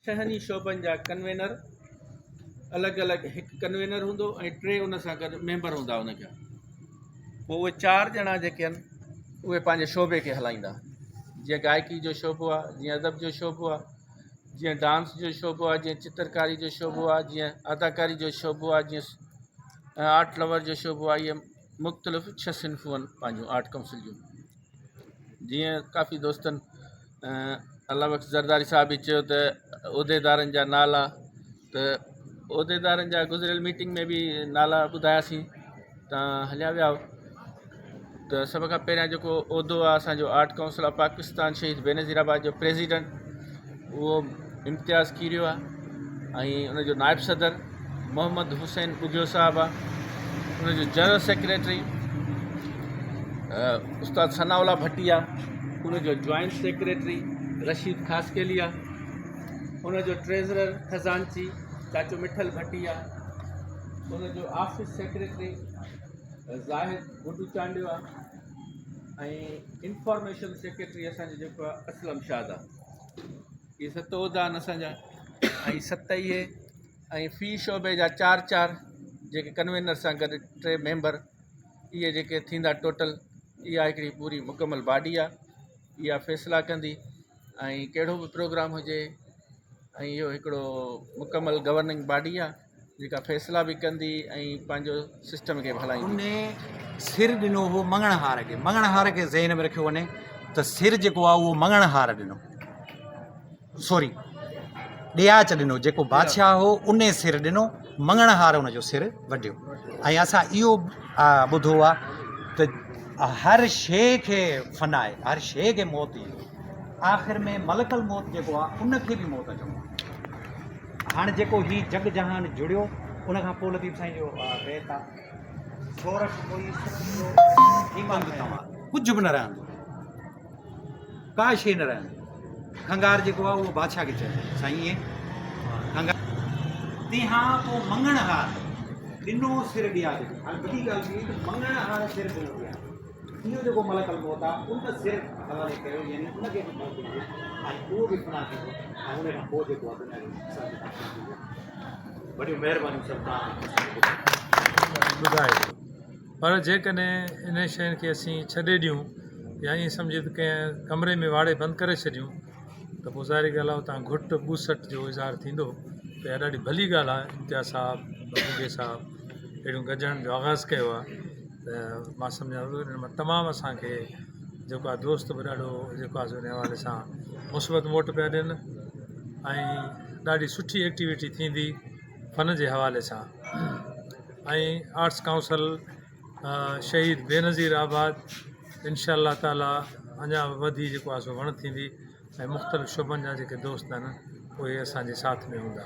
छहनि शोबनि जा कन्वेनर अलॻि अलॻि हिकु कन्वेनर हूंदो ऐं 3 उन सां गॾु मेंबर हूंदा उनजा। पोइ उहे 4 ॼणा जेके आहिनि उहे पंहिंजे शोबे खे हलाईंदा। जीअं गायकी जो शोबो आहे, जीअं अदब जो शोबो आहे, जीअं डांस जो शोबो आहे, जीअं चित्रकारी जो शोबो आहे, जीअं अदाकारी जो शोबो आहे, जीअं आर्ट लवर जो शोबो आहे। इहे मुख़्तलिफ़ 6 सिंफ़ूं आहिनि पंहिंजूं आर्ट काउंसिल जूं। जीअं काफ़ी दोस्तनि अल्लाह बख़्श ज़रदारी साहिब बि चयो त उहिदेदारनि जा नाला, त उहिदेदारनि जा गुज़िरियल मीटिंग में बि नाला ॿुधायासीं, तव्हां हलिया विया हो। त सभ खां पहिरियां जेको उहिदो आहे असांजो आर्ट काउंसिल ऑफ पाकिस्तान शहीद बेनज़ीराबाद जो प्रेसिडेंट, उहो इम्तियाज़ कीरियो आहे। ऐं उनजो नाइब सदर मोहम्मद हुसैन ॿुघियो साहिबु आहे। उनजो जनरल सेक्रेटरी उस्ताद सनाउल्ला भट्टी आहे। उनजो जॉइंट सेक्रेटरी रशीद ख़ासकेली आहे। उनजो ट्रेज़रर खज़ानची चाचो मिठल भट्टी आहे। उनजो ऑफिस सेक्रेटरी ज़ाहिद गुड्डू चांडियो आहे। ऐं इंफॉर्मेशन सेक्रेटरी असांजो जेको आहे असलम शाद आहे। इहे 7 उहिदा आहिनि असांजा। ऐं 7 इहे ऐं फ़ी शोबे जा 4 जेके कन्वेनर सां गॾु 3 मेंबर, इहे जेके थींदा टोटल। इहा हिकिड़ी पूरी मुकमल बॉडी आहे। इहा फ़ैसिला कंदी ऐं कहिड़ो बि प्रोग्राम हुजे। ऐं इहो हिकिड़ो मुकमल गवर्निंग बॉडी आहे जेका फ़ैसिला बि कंदी ऐं पंहिंजो सिस्टम खे बि हलाईंदी। उन सिर ॾिनो हो मंगणहार खे। मंगणहार खे ज़हन में रखियो वञे त सिर जेको आहे उहो मंगणहार ॾिनो, सॉरी ॾियाच ॾिनो। जेको बादशाह हो उन सिर ॾिनो, मंगणहार उनजो सिर वढियो। ऐं असां इहो ॿुधो आहे त हर शइ खे फनाए, हर शइ खे मौत ईंदी, आख़िर में मलकल मौत जेको आहे उनखे बि मौत चवंदा। हाणे जेको ही जग जहान जुड़ियो, उन खां पोइ लतीफ़ साईं जो बैत आहे, सोरठ कोई ईमान तमाम कुझु बि न रहंदो, का शइ न रहंदी। खंगार जेको आहे उहो बादशाह खे चइबो, साईं ईअं खंगार तंहिंखां पोइ मंगणहार ॾिनो सिर ॾिया। हाणे वॾी ॻाल्हि थी त मंगणहार सिर ॾिनो ॾिया। इहो जेको मलकल मौत आहे उन सिर हवाले कयो, यानी उनखे बि मौत ॾिनो ऐं उहो बि फना थींदो। ऐं उन खां पोइ जेको आहे वॾियूं महिरबानियूं सभु तव्हां ॿुधाए। पर जेकॾहिं इन शयुनि खे असीं छॾे ॾियूं या ईअं सम्झि त कंहिं कमरे में वाड़े बंदि करे छॾियूं त पोइ ज़ाहिरी ॻाल्हि आहे उतां घुट ॿूसट जो इज़हार थींदो। त इहा ॾाढी भली ॻाल्हि आहे। इम्तियाज़ साहिबु, बबूगे साहिबु अहिड़ियूं गजणनि जो आगाज़ कयो आहे। त मां सम्झां थो इन मां तमामु असांखे जेको आहे दोस्त बि ॾाढो जेको आहे उन हवाले सां मुस्बत मोट पिया ॾियनि ऐं ॾाढी सुठी एक्टिविटी थींदी फ़न जे हवाले सां। ऐं आर्ट्स काउंसिल शहीद बेनज़ीर आबाद इंशा अल्लाह ताला अञा वधी जेको आहे सो वण थींदी ऐं मुख़्तलिफ़ शोबनि जा जेके दोस्त आहिनि उहे असांजे साथ में हूंदा।